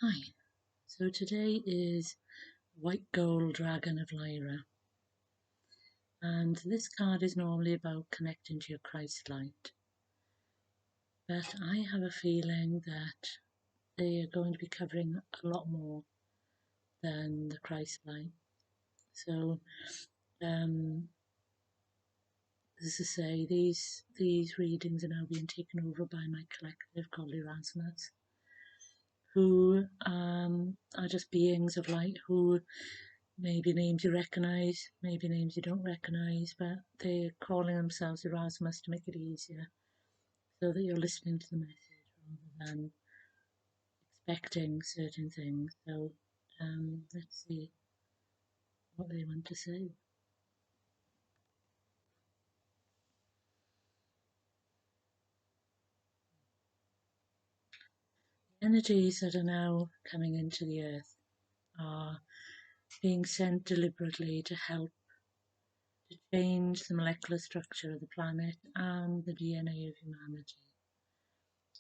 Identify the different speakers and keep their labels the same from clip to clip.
Speaker 1: Hi, so today is White Gold Dragon of Lyra, and this card is normally about connecting to your Christ light, but I have a feeling that they are going to be covering a lot more than the Christ light. So, as I say, these readings are now being taken over by my collective called Erasmus, who are just beings of light who maybe names you recognise, maybe names you don't recognise, but they're calling themselves Erasmus to make it easier so that you're listening to the message rather than expecting certain things. So let's see what they want to say. Energies that are now coming into the earth are being sent deliberately to help to change the molecular structure of the planet and the DNA of humanity.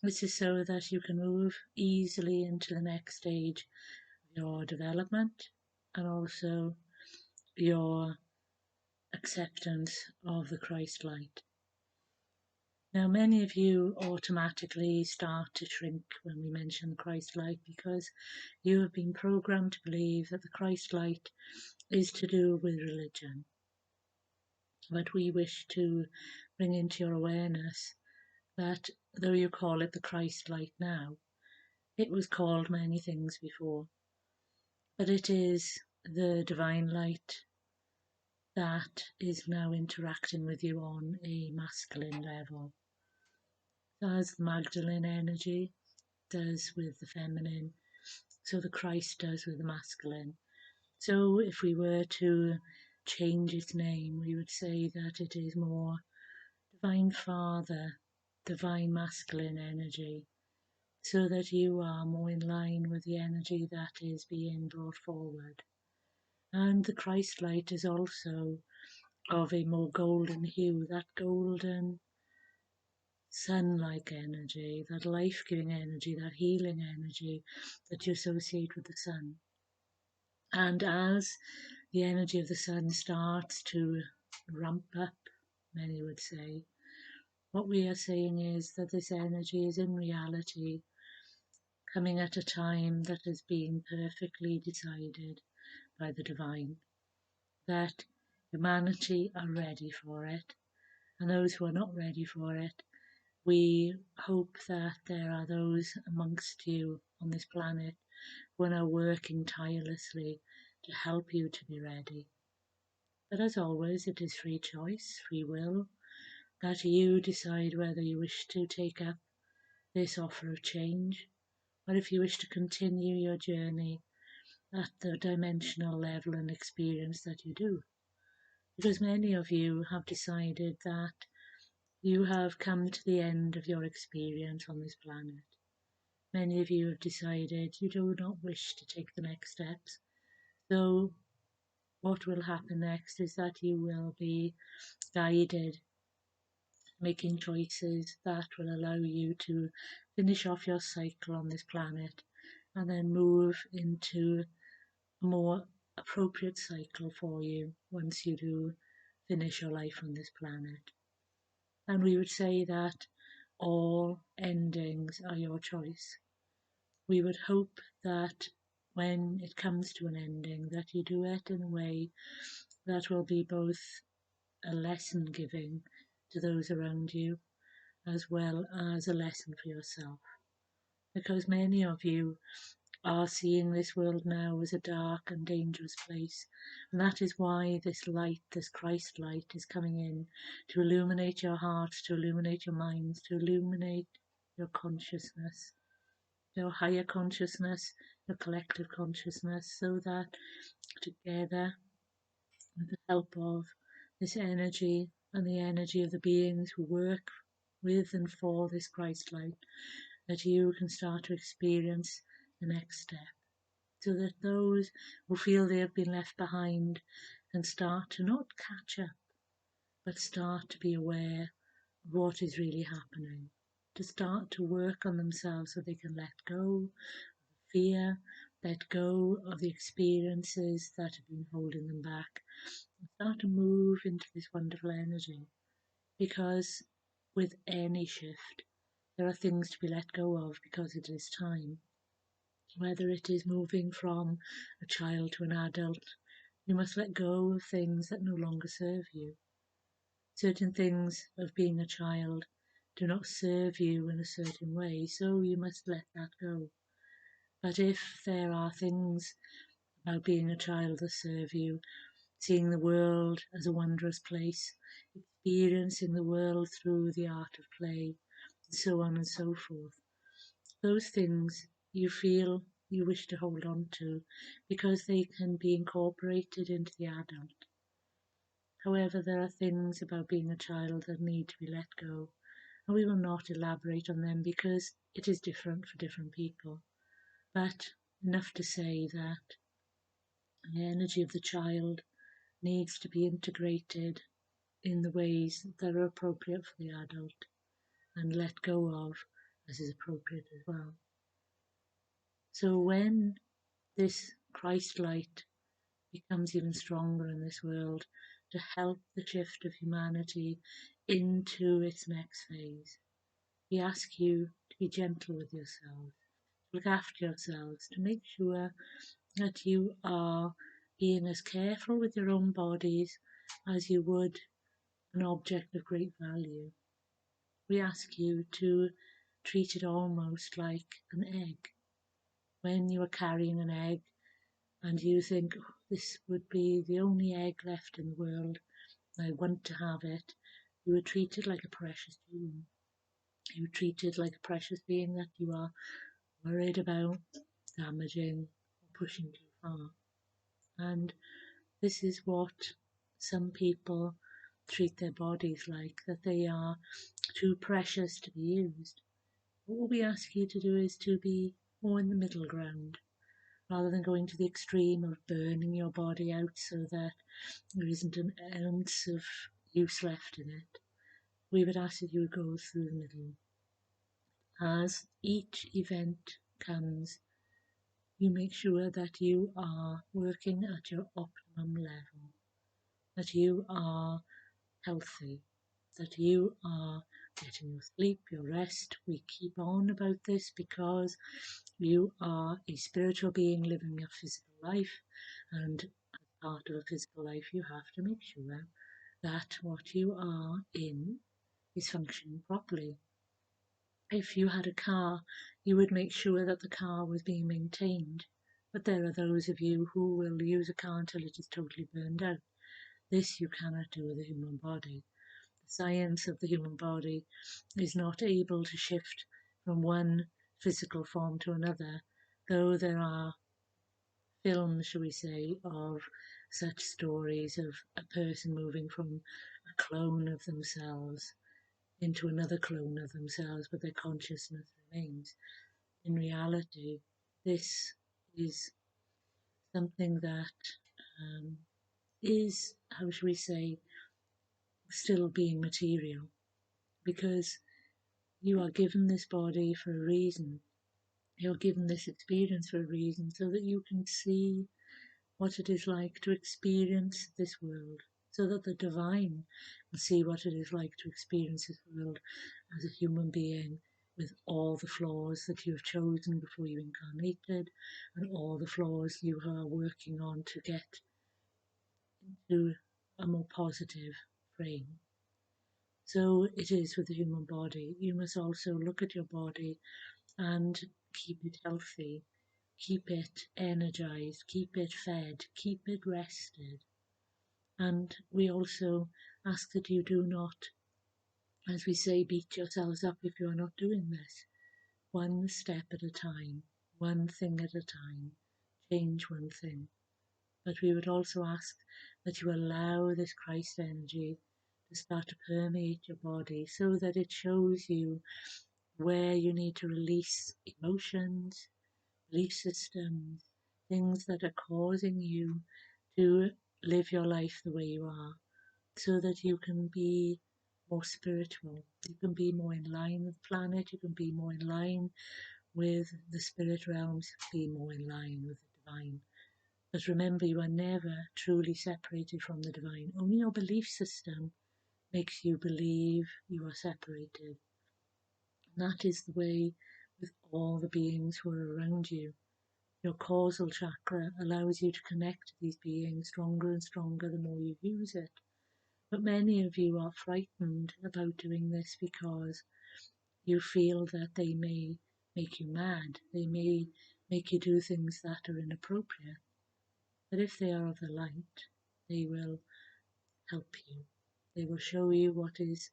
Speaker 1: This is so that you can move easily into the next stage of your development and also your acceptance of the Christ light. Now, many of you automatically start to shrink when we mention the Christ light because you have been programmed to believe that the Christ light is to do with religion. But we wish to bring into your awareness that though you call it the Christ light now, it was called many things before. But it is the divine light that is now interacting with you on a masculine level. As the Magdalene energy does with the feminine, so the Christ does with the masculine. So if we were to change its name, we would say that it is more Divine Father, Divine Masculine energy, so that you are more in line with the energy that is being brought forward. And the Christ light is also of a more golden hue, that golden sun-like energy, that life-giving energy, that healing energy that you associate with the sun. And as the energy of the sun starts to ramp up, many would say, what we are saying is that this energy is in reality coming at a time that has been perfectly decided by the divine, that humanity are ready for it, and those who are not ready for it, we hope that there are those amongst you on this planet who are now working tirelessly to help you to be ready. But as always, it is free choice, free will, that you decide whether you wish to take up this offer of change, or if you wish to continue your journey at the dimensional level and experience that you do. Because many of you have decided that you have come to the end of your experience on this planet. Many of you have decided you do not wish to take the next steps. So what will happen next is that you will be guided, making choices that will allow you to finish off your cycle on this planet and then move into a more appropriate cycle for you once you do finish your life on this planet. And we would say that all endings are your choice. We would hope that when it comes to an ending, that you do it in a way that will be both a lesson giving to those around you, as well as a lesson for yourself. Because many of you are seeing this world now as a dark and dangerous place. And that is why this light, this Christ light, is coming in to illuminate your hearts, to illuminate your minds, to illuminate your consciousness, your higher consciousness, your collective consciousness, so that together, with the help of this energy and the energy of the beings who work with and for this Christ light, that you can start to experience the next step, so that those who feel they have been left behind can start to not catch up, but start to be aware of what is really happening, to start to work on themselves so they can let go of fear, let go of the experiences that have been holding them back, and start to move into this wonderful energy. Because with any shift, there are things to be let go of because it is time. Whether it is moving from a child to an adult, you must let go of things that no longer serve you. Certain things of being a child do not serve you in a certain way, so you must let that go. But if there are things about being a child that serve you, seeing the world as a wondrous place, experiencing the world through the art of play, and so on and so forth, those things you feel you wish to hold on to because they can be incorporated into the adult. However, there are things about being a child that need to be let go, and we will not elaborate on them because it is different for different people. But enough to say that the energy of the child needs to be integrated in the ways that are appropriate for the adult and let go of as is appropriate as well. So when this Christ light becomes even stronger in this world to help the shift of humanity into its next phase, we ask you to be gentle with yourselves, to look after yourselves, to make sure that you are being as careful with your own bodies as you would an object of great value. We ask you to treat it almost like an egg. When you are carrying an egg and you think, "Oh, this would be the only egg left in the world, I want to have it," you would treat it like a precious jewel. You would treat it like a precious being that you are worried about damaging or pushing too far. And this is what some people treat their bodies like, that they are too precious to be used. What we ask you to do is to be more in the middle ground, rather than going to the extreme of burning your body out so that there isn't an ounce of use left in it. We would ask that you would go through the middle. As each event comes, you make sure that you are working at your optimum level, that you are healthy, that you are getting your sleep, your rest. We keep on about this because you are a spiritual being living a physical life, and as part of a physical life, you have to make sure that what you are in is functioning properly. If you had a car, you would make sure that the car was being maintained. But there are those of you who will use a car until it is totally burned out. This you cannot do with the human body. The science of the human body is not able to shift from one physical form to another, though there are films, shall we say, of such stories of a person moving from a clone of themselves into another clone of themselves, but their consciousness remains. In reality, this is something that is, how should we say, still being material, because you are given this body for a reason. You're given this experience for a reason, so that you can see what it is like to experience this world, so that the divine can see what it is like to experience this world as a human being with all the flaws that you have chosen before you incarnated and all the flaws you are working on to get into a more positive frame. So it is with the human body. You must also look at your body and keep it healthy, keep it energized, keep it fed, keep it rested. And we also ask that you do not, as we say, beat yourselves up if you are not doing this. One step at a time, one thing at a time, change one thing. But we would also ask that you allow this Christ energy to start to permeate your body so that it shows you where you need to release emotions, belief systems, things that are causing you to live your life the way you are, so that you can be more spiritual, you can be more in line with the planet, you can be more in line with the spirit realms, be more in line with the divine. But remember, you are never truly separated from the divine. Only your belief system makes you believe you are separated. And that is the way with all the beings who are around you. Your causal chakra allows you to connect to these beings stronger and stronger the more you use it. But many of you are frightened about doing this because you feel that they may make you mad. They may make you do things that are inappropriate. But if they are of the light, they will help you. They will show you what is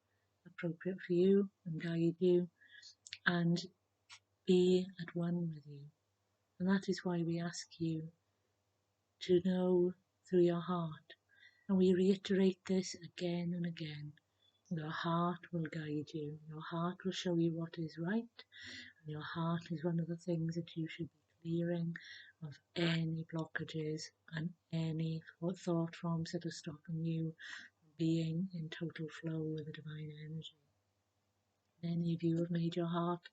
Speaker 1: appropriate for you and guide you and be at one with you. And that is why we ask you to know through your heart. And we reiterate this again and again. Your heart will guide you. Your heart will show you what is right. And your heart is one of the things that you should be clearing of any blockages and any thought forms that are stopping you from being in total flow with the divine energy. Many of you have made your heart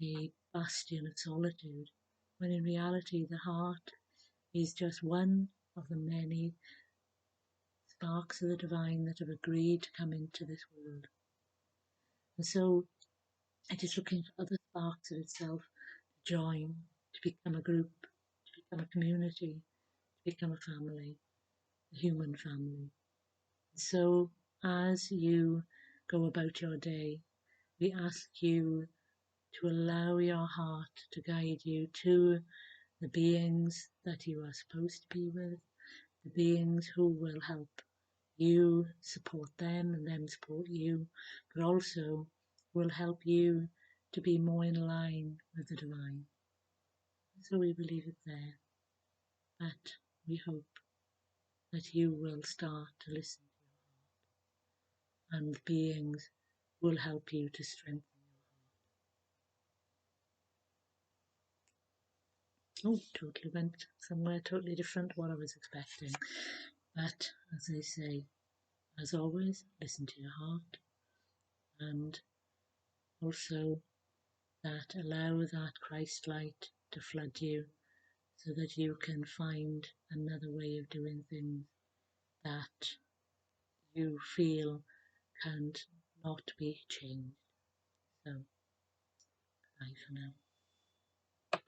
Speaker 1: a bastion of solitude, when in reality the heart is just one of the many sparks of the divine that have agreed to come into this world. And so it is looking for other sparks of itself to join, to become a group, to become a community, to become a family, a human family. So as you go about your day, we ask you to allow your heart to guide you to the beings that you are supposed to be with, the beings who will help you support them and them support you, but also will help you to be more in line with the divine. So we will leave it there, but we hope that you will start to listen and the beings will help you to strengthen. Oh, totally went somewhere totally different to what I was expecting. But as I say, as always, listen to your heart and also that allow that Christ light to flood you so that you can find another way of doing things that you feel can not be changed. So, bye for now.